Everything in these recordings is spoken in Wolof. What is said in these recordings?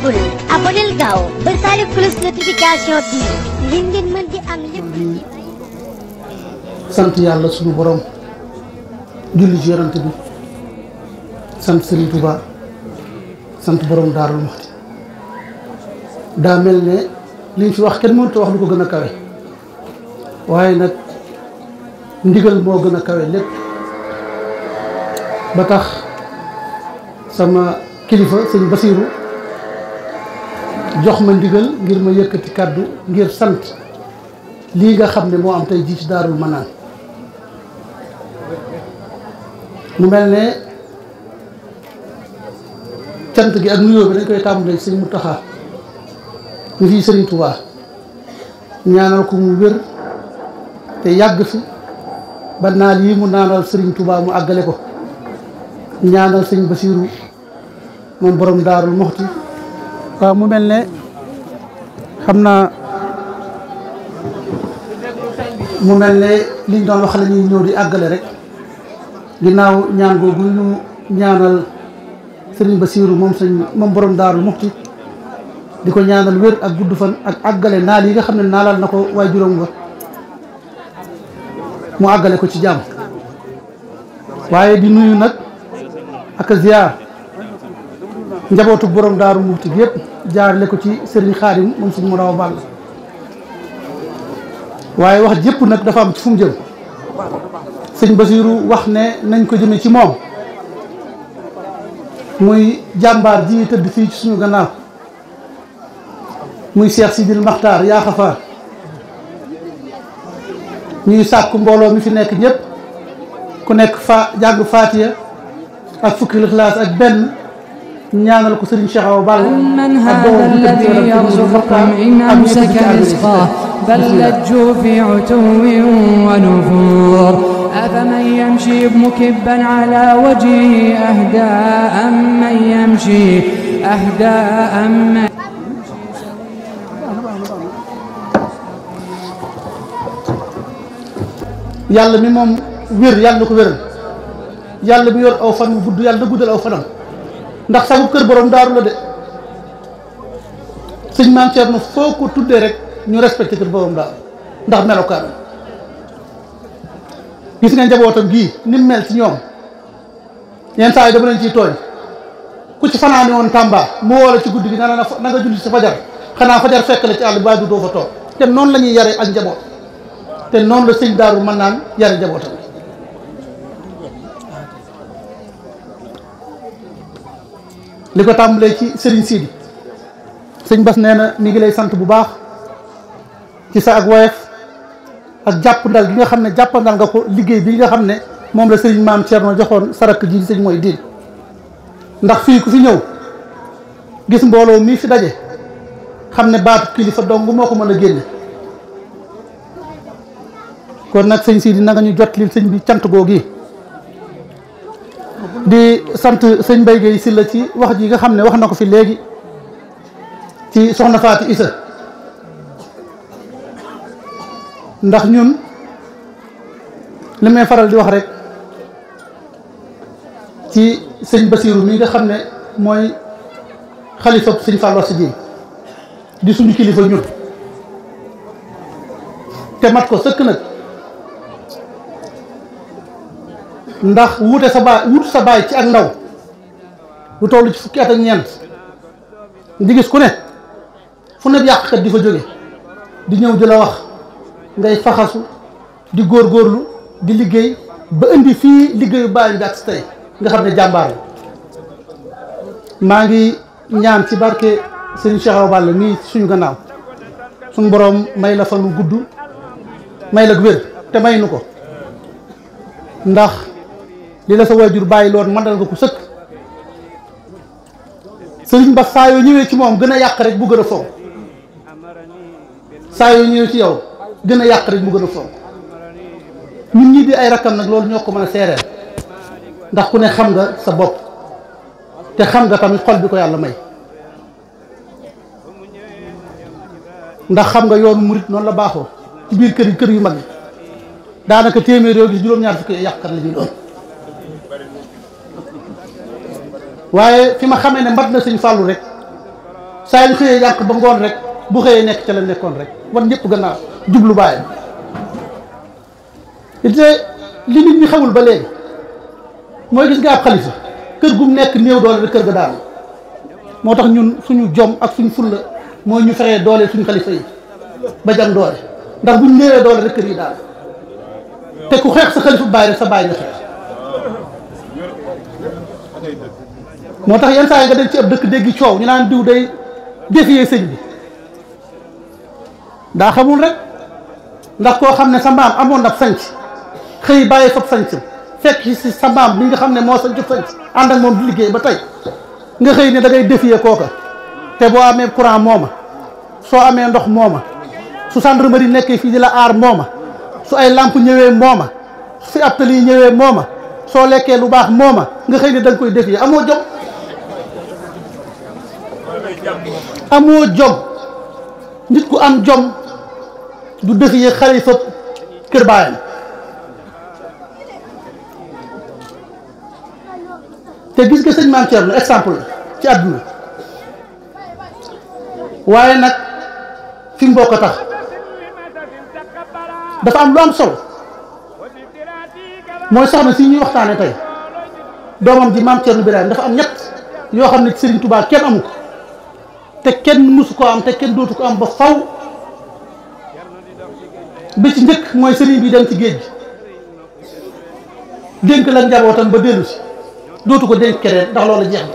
bul aboneel gaaw bësaale cloche notification bi ngir ngeen mën di am lépp di sant yàlla suñu borom julli ci yonent bi sant Serigne Touba sant borom Daarul Muxti daa mel ne liñ fi wax kenn mënut a wax lu ko gën a kawe waaye nag ndigal moo gën a kawe lépp ba tax sama kilifa sëñ Basiiru jox ma ndigal ngir ma yëkkati kàddu ngir sant lii nga xam ne moo am tey jii ci Daarul Manaan mu mel ne cant gi ak nuyoo bi dañ koy tàmbalee sëñ Muntaxa ñu fii Sëriñ Tuubaa ñaanal ko mu wér te yàgg fi ba naal yi mu naanal Sëriñ Tuubaa mu àggale ko ñaanal sëñ Basiiru moom borom Daarul Muxti waaw mu mel ne xam naa mu mel ne liñ doon wax la ñuy ñëw di àggale rek ginnaaw ñaan googu ñu ñaanal sëriñ Basiiru moom borom Daarul Muxti di ko ñaanal wér ak gudd fan ak àggale naal yi nga xam ne naalal na ko waaye juróom nga mu àggale ko ci jàmm waaye di nuyu nag ak ziar njabootu borom Daarul Muxti gi yëpp jaarale ko ci sëriñ Xaadim moom suñu mu daw bàll waaye wax jëpp nag dafa am ci fu mu jëm sëñ Basiiru wax ne nañ ko jëme ci moom muy jàmbaar ji tëdd fii ci suñu gannaaw muy Cheikh Sidil Maxtaar yaa xafaar ñuy sàkku mbooloo mi fi nekk ñëpp ku nekk jàng Faatiya ak fukki Ixlaas ak benn ñaanal ko Serigne Cheikh Awa Balla من هذا الذي يرزقكم إن أمسك رزقه بل لجوا في عتو ونفور أفمن يمشي مكبا على وجهه أهدى أمن يمشي أهدى أمن yàlla mi moom wér yàlla na ko wéral yàlla mi yor aw fan wu gudd yàlla na guddal aw fanam ndax sabu kër borom daaru la de sëñ Maam Cerno foo ko tuddee rek ñu respecté kër borom daaru ndax melokaan gis nga njabootam gii ni mu mel ci ñoom yenn saa yi dama leen ciy tooñ ku ci fanaani woon Tamba mu woo la ci guddi gi na nga julli ci fajar xanaa fajar fekk la ci àll ba du doo fa toog te noonu la ñuy yare ak njaboot te noonu la sëñ Daaru mën naan yare njabootam li ko tàmbalee ci sëriñ Sidi sëñ Bas nee na mi ngi lay sant bu baax ci sa ak woyof ak jàppandal gi nga xam ne jàppandal nga ko liggéey bi nga xam ne moom la sëriñ Maam Cerno joxoon sarak ji sëñ mooy diin ndax fii ku fi ñëw gis mbooloo mii fi daje xam ne baatu kilifa dong moo ko mën a génne kon nag sëñ Sidi na nga ñu jot li sëñ bi cant googu di sant sëñ Mbaye Guèye Sylla ci wax ji nga xam ne wax na ko fi léegi ci soxna Faati Isa ndax ñun li may faral di wax rek ci sëñ Basiiru mi nga xam ne mooy xalifa sëñ Fallou Sy Dieng di suñu kilifa ñun te mat ko sëkk nag ndax wut sa baay ci ak ndaw lu toll ci fukki at ak ñeent di gis ku ne fu ne yàqkat di fa jóge di ñëw di la wax ngay faxasu di góorgóorlu di liggéey ba indi fii liggéeyu baay bi ak si tey nga xam ne jàmbaar la maa ngi ñaan ci barke Serigne Cheikh Awa Balla mii suñu gannaaw suñu borom may la fa lu gudd may la wér te may nu ko ndax li la sa waajur bàyyi loon mandal nga ko sëkk sëriñ ba saa yoo ñëwee ci moom gën a yàq rek bu gën a fonk saa yoo ñëwee ci yow gën a yàq rek bu gën a fonk ñun ñii di ay rakkam nag loolu ñoo ko mën a seereel ndax ku ne xam nga sa bopp te xam nga tamit xol bi ko yàlla may ndax xam nga yoonu murit noonu la baaxoo ci biir kër yu mag yi daanaka téeméer yoo gis juróom-ñaar fukki yàqkat la ñuy doon waaye fi ma xamee ne mbat na sëñ Fallou rek saa yu xëyee yànq ba ngoon rek bu xëyee nekk ca la nekkoon rek wan ñëpp gannaaw jublu bàyyam te li nit ñi xamul ba léegi mooy gis nga ab xalifa kër gu mu nekk néew doole rek kër ga daal moo tax ñun suñu jom ak suñu fulla mooy ñu fexee doole suñu xalifa yi ba jam doole ndax buñ néewee doole rek kër yi daal te ku xeex sa xalifa bàyyi rek sa bàyyi nga xeex moo tax yenn saa yi nga dem ci ab dëkk déggi coow ñu naan diw day défier sëñ bi daa xamul rek ndax koo xam ne sa maam amoon na sanc xëy bàyyi fab sanc fekk ci sa maam bi nga xam ne moo sanc sanc ànd ak moom di liggéey ba tey nga xëy ne da ngay défier kooka te boo amee courant mooma soo amee ndox mooma su gendarmerie nekkee fii di la aar mooma su ay lampe ñëwee mooma su fi ab tali ñëwee mooma soo lekkee lu baax mooma nga xëy ne da nga koy défier amoo jom amoo jom nit ku am jom du défier xalifa kër baayam te gis nga sëñ Maam Thierno exemple ci àdduna waaye nag fi mu bokk tax dafa am lu am solo mooy soxna si ñuy waxtaane tey doomam ji Maam Thierno Birahim dafa am ñett yoo xam ne ci Serigne Touba kenn amu ko te kenn musu ko am te kenn dootu ko am ba faw bi ci njëkk mooy sëriñ bi dem ci géej gi dénk la njabootam ba dellu si dootu ko dénk keneen ndax loolu jeex na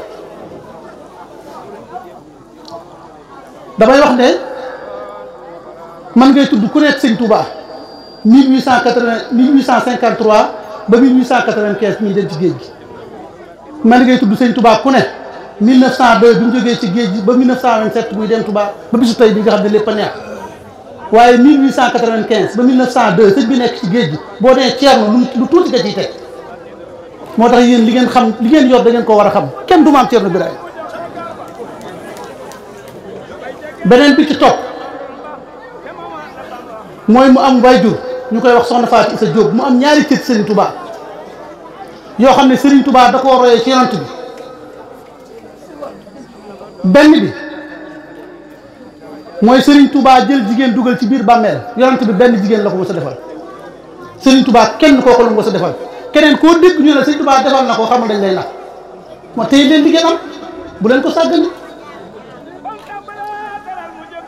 damay wax ne man ngay tudd ku nekk sëñ Touba 1853 ba 1895 ñuy dem ci géej gi man ngay tudd sëñ Touba ku ne 1902 bi ñu jógee ci géej gi ba 1927 muy dem Touba ba bisu tey bi nga xam ne lépp a neex waaye 1895 ba 1902 sëñ bi nekk ci géej gi boo nee Thierno lu tuuti nga ciy teg moo tax yéen li ngeen xam li ngeen yor da ngeen ko war a xam kenn du Maam Thierno Birahim beneen bi ci topp mooy mu am waajur ñu koy wax soxna Fatou Issa Diop mu am ñaari cër Serigne Touba yoo xam ne Serigne Touba da koo royee ci yonent bi benn bi mooy Serigne Touba jël jigéen dugal ci biir bàmmeel yonent bi benn jigéen la ko mos a defal Serigne Touba kenn kooku la mu mos a defal keneen koo dégg ñu ne Serigne Touba defal na ko xamal dañ lay nax moo tey leen liggéey am bu leen ko sàggani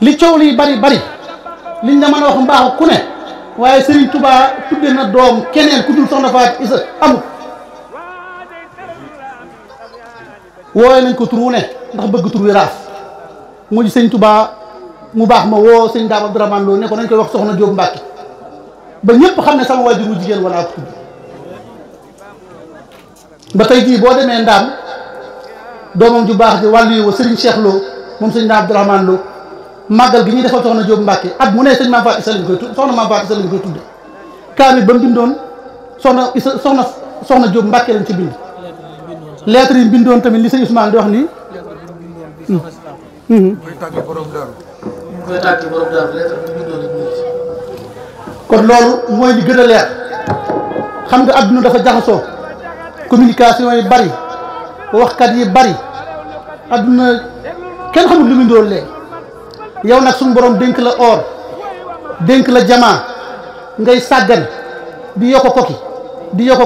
li coow li bari liñ la mën a wax mbaaxu ku ne waaye Serigne Touba tudde na doom keneen ku dul soxna Fatou Issa amul wooye nañ ko tur wu ne ndax bëgg tur wi raaf mujj sëñ Touba mu baax ma woo sëñ Daam Abdourahmane Lo ne ko nañ koy wax soxna Diop Mbacke ba ñëpp xam ne sama waajur wu jigéen wala ko tudd ba tey jii boo demee Ndaam doomam ju baax ji wàllu yi wa Serigne Cheikh Lo moom sëñ Daam Abdourahmane Lo màggal gi ñuy defal soxna Diop Mbacke at mu ne sëñ Maam Fatou Issa lañ koy tudd soxna Maam Fatou Issa lañ koy tudde kaamil ba mu bindoon soxna Diop Mbacke lañ ci bind lettre yi bindoon tamit li sëñ Ousmane di wax nii koy tàgg borom daaru lettre bi bindoon ak kon loolu mooy li gën a leer xam nga adduna dafa jaxasoo communication yi bari waxkat yi bari adduna kenn xamul lu mu ndool léegi yow nag suñu borom dénk la or dénk la jamaa ngay sàggan di yokko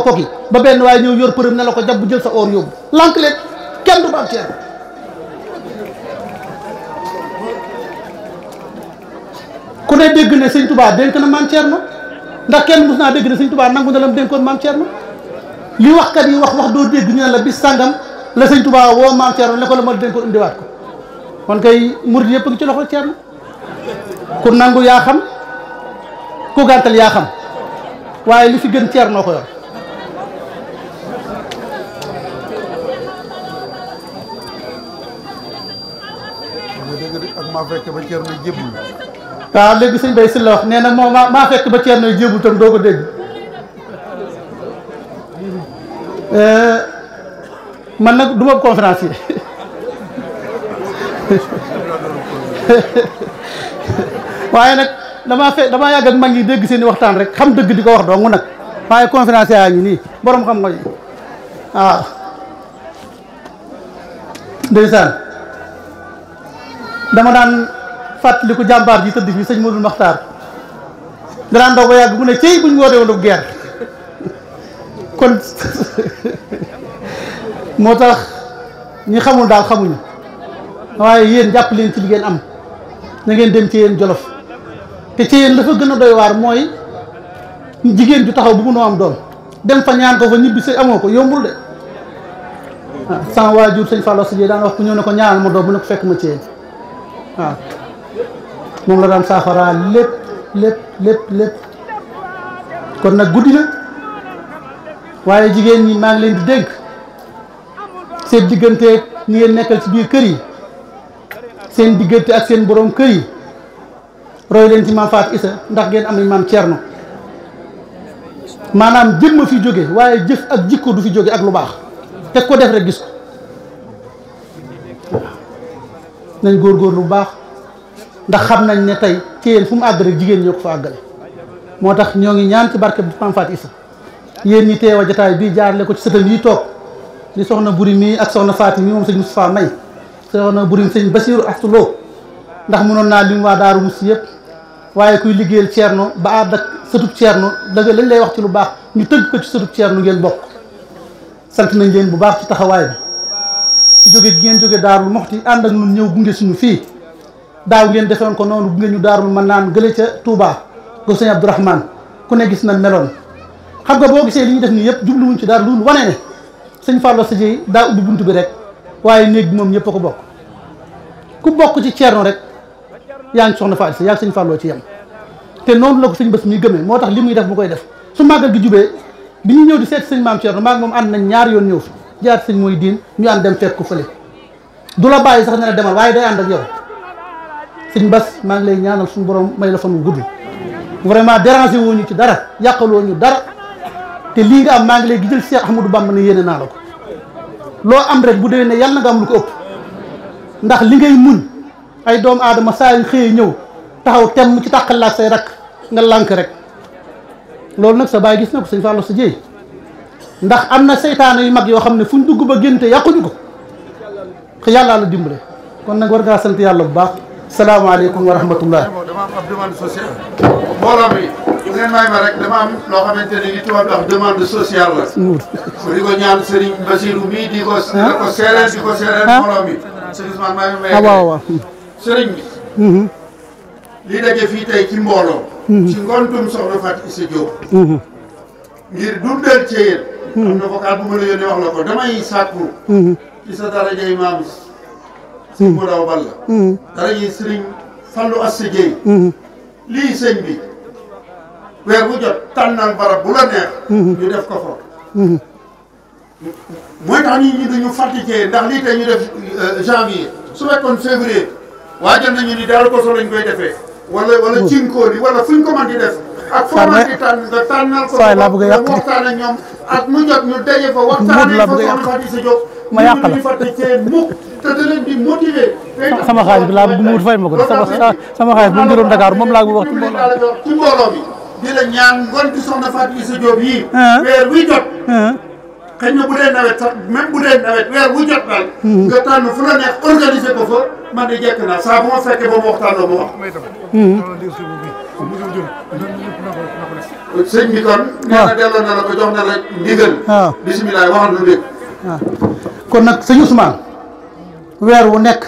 koki ba benn waaye ñëw yor përëm ne la ko jàpp jël sa or yóbbu lànk leen kenn du Maam Thierno ku ne dégg ne sëñ Touba dénk na Maam Thierno ndax kenn mus naa dégg ne sëñ Touba nangu na la mu dénkoon Maam Thierno li waxkat yi wax doo dégg ñu ne la bis sàngam la sëñ Touba woo Maam Thierno ne ko la ma dénkoon indiwaat ko kon kay murid yëpp ngi ci loxo Thierno ku nangu yaa xam ku gàntal yaa xam waaye li fi gën Thierno ko yor ak maa fekk ba Thierno jébul waaw léegi sëñ Bay si la wax nee na moom maa fekk ba Thierno jébul tam doo ko dégg man nag du ma conférencier waaye nag damaa yàgg ak mag ñi dégg seen i waxtaan rek xam dëgg di ko wax dong nag waaye conférencier yaa ngi nii borom xam nga waaw ndeysaan dama daan fàttaliku jàmbaar ji tëdd fii sëñ Modou Makhtar da daan daw ba yàgg mu ne cey buñ wootee woon guerre kon moo tax ñi xamul daal xamuñu waaye yéen jàpp leen ci li ngeen am na ngeen dem ci yéen Jolof te ci yéen dafa gën a doy waar mooy jigéen ju taxaw bu mënoo am doom dem fa ñaan ko fa ñibbi si amoo ko yombul de waaw sama waajur sëñ Fallou Sadié daan wax ku ñëw ne ko ñaanal ma doom bu ne ko fekk ma ci yéen waaw moom la daan saafara lépp kon nag guddi na waaye jigéen ñi maa ngi leen di dégg seen diggante ñi ngeen nekkal ci biir kër yi seen diggante ak seen borom kër yi roy leen ci maam Fatou Issa ndax ngeen am maam Thierno maanaam jëmm fi jóge waaye jëf ak jikko du fi jóge ak lu baax te ko def rek gis ko nañ góorgóorlu lu baax ndax xam nañ ne tey ci yéen fu mu àgg rek jigéen ñoo ko fa àggale moo tax ñoo ngi ñaan ci barke bi maam Fatou Issa yéen ñi teewa jataay bii jaarale ko ci sëtam yi toog di soxna buri mii ak soxna Faati mii moom sëñ Moustapha May soxna buri sëñ Basiiru Astuloo ndax mënoon naa lim waa Daaru Musti yëpp waaye kuy liggéeyal Ceerno ba àdd ak sëtub Ceerno dëgg lañ lay wax ci lu baax ñu tëgg ko ci sëtub Ceerno ngeen bokk sant nañ leen bu baax ci taxawaay bi ci jóge gi ngeen jóge Daarul Moxti ànd ak ñun ñëw gunge suñu fii daaw ngeen defewoon ko noonu gunge ñu Daarul Manaan gële ca Touba go sëñ Abdourahmane ku ne gis na meloon xam nga boo gisee li ñu def nii yëpp jubluwuñ ci dara lu wane ne sëñ Fallou Sadié daa ubbi buntu bi rek waaye néeg bi moom ñëpp a ko bokk ku bokk ci Ceerno rek yaa ngi soxna Fatou Issa yaa ngi sëñ Fallou ci yem te noonu la ko sëñ bés mi gëmee moo tax li muy def bu koy def su màggal gi jubee bi ñu ñëw di seet sëñ maam Ceerno maag moom ànd nañ ñaar yoon ñëw fi jaar sëñ mooy diin ñu ànd dem fekk ko fële du la bàyyi sax ne la demal waaye day ànd ak yow sëñ Bass maa ngi lay ñaanal suñu borom may la fan wu gudd vraiment dérangé woo ñu ci dara yàqaloo ñu dara te lii nga am maa ngi lay gisal Cheikh Ahmadou Bamba ne yéene naa la ko loo am rek bu dee ne yàlla na nga am lu ko ëpp ndax li ngay muñ ay doomu aadama saa yu xëyee ñëw taxaw temm ci tàqal laak say rakk nga lànk rek loolu nag sa baay gis na ko sëñ Fallou Sadié ndax am na seytaane yu mag yoo xam ne fu ñu dugg ba génte yàquñu ko yàllaa la dimbale kon nag war ngaa sant yàlla bu baax salaamaaleykum wa rahmatullah. dama am ab demande sociale. mbooloo mi bu ngeen may ma rek dama am loo xamante ne li tubaab wax demande sociale la. di ko ñaan Serigne Bassirou mii di ko seereel mbooloo mi. Serigne Ousmane maa ngi may. waaw Serigne bi. li daje fii tey ci mbooloo. ci ngontum soxna Fatou Issa Diop. ngir dundal ci yéen. am na vocal bu ma la yónnee wax la ko damay sàkku. ci sa darajay maam sëñ mu daw balla darajay Serigne Fallou Assa Dieye. lii sëñ bi weer bu jot tànnal barab bu la neex. ñu def ko fa. mooy tax nit ñi duñu fatigué ndax lii tey ñu def janvier su fekkoon février waajal nañu ni Daaru Koso lañ koy defee. wala Cinkóoli wala fuñ ko mën di def. ak foo mën di tànn nga tànnal ko. saa la bëgg a yàq waxtaan ak ñoom ak mu jot ñu daje fa waxtaanee fa soxna Fatou Issa Diop. ma yàq la ñu fatigué mukk te da leen di motiver. sama xaalis bi laa bëgg mu wut fay ma ko sama xaalis bu mu jëloon Dakar moom laa bëgg wax ci mbooloo bi. di la ñaan ngonti soxna Fatou Issa Diop yii. weer wi jot. xëy na bu dee nawet sax même bu dee nawet weer wu jot daal. nga tànn fu la neex organiser ko fa man de jekk naa saa bu ma fekkee ba mu waxtaanoo ma wax. sëñ bi kon. nee na delloo na la ko jox na la ndigal. waaw bisimilah waxal lu dégg. waaw kon nag sëñ Ousmane weer wu nekk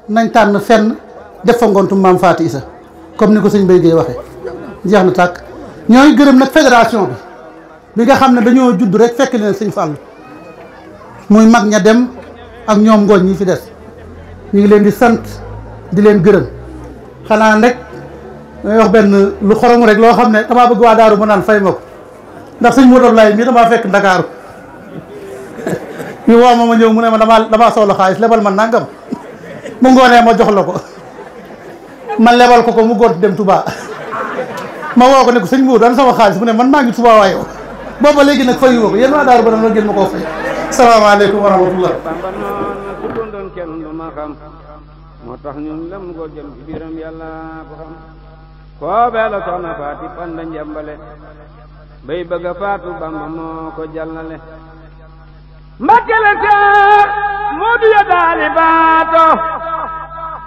nañ tànn fenn def fa ngontu maam Fatou Issa comme ni ko sëñ Mbaye Guèye waxee jeex na tàkk ñooy gërëm nag fédération bi nga xam ne dañoo judd rek fekk leen sëñ Fallou muy mag ña dem ak ñoom ngooñ ñi fi des ñu ngi leen di sant di leen gërëm xanaa rek may wax benn lu xorom rek loo xam ne damaa bëgg waa Daaru ma naan fay ma ko ndax sëñ Modou Laye mii damaa fekk Ndakaaru ñu woo ma ñëw mu ne ma damaa soxla xaalis lebal ma nangam mu ngoonee ma jox la ko man lebal ko mu gont dem Touba ma woo ko ne ko sëñ Modou daan sama xaalis mu ne man maa ngi Touba waaye booba léegi nag fayu ma ko yéen waa Daaru ba nag ngeen ma koo fay salaamaaleykum wa rahmatullah. moo tax ñun lam ko jëm ci biiram yàlla ko xam koo beela soxna faati panda njambale bay bëgg a faatu Bamba moo ko jàllale mbakkele seex moo du ya daali baato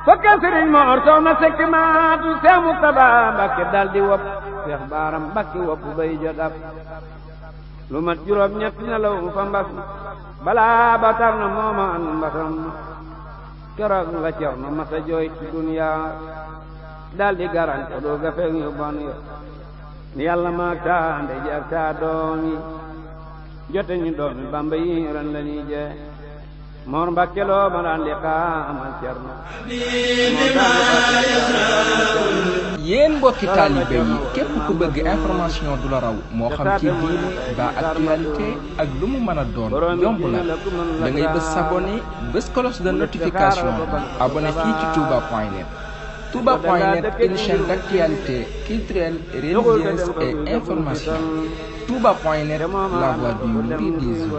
fakka sëriñ Mor Soxna Sekk maatu Seex Mustaba Mbakke daldi wopp Seex Baaram Mbakke wopp bay jodab lu mat juróom ñett nelaw fa mbas balaa ba tar na mooma an mbasam keroog la Cerno masa jooy ci duniya daldi garan ko doo ga feeñ yu bon yo ni yàlla maag taa ndey ji ak taa doom yi jote ñu doomi Bamba yi ren la ñuy jee Mor Mbakke loo ma daan li xaamal Cerno yéen mbokki taalibe yi képp ku bëgg information du la raw moo xam ci diine ba actualité ak lu mu mën a doon yomb na da ngay bës s'abonné bës cloche de notification abonné fii ci touba.net touba.net une chaîne d'actualité culturelle, religieuse et informatique. touba.net, la voix du mouridisme.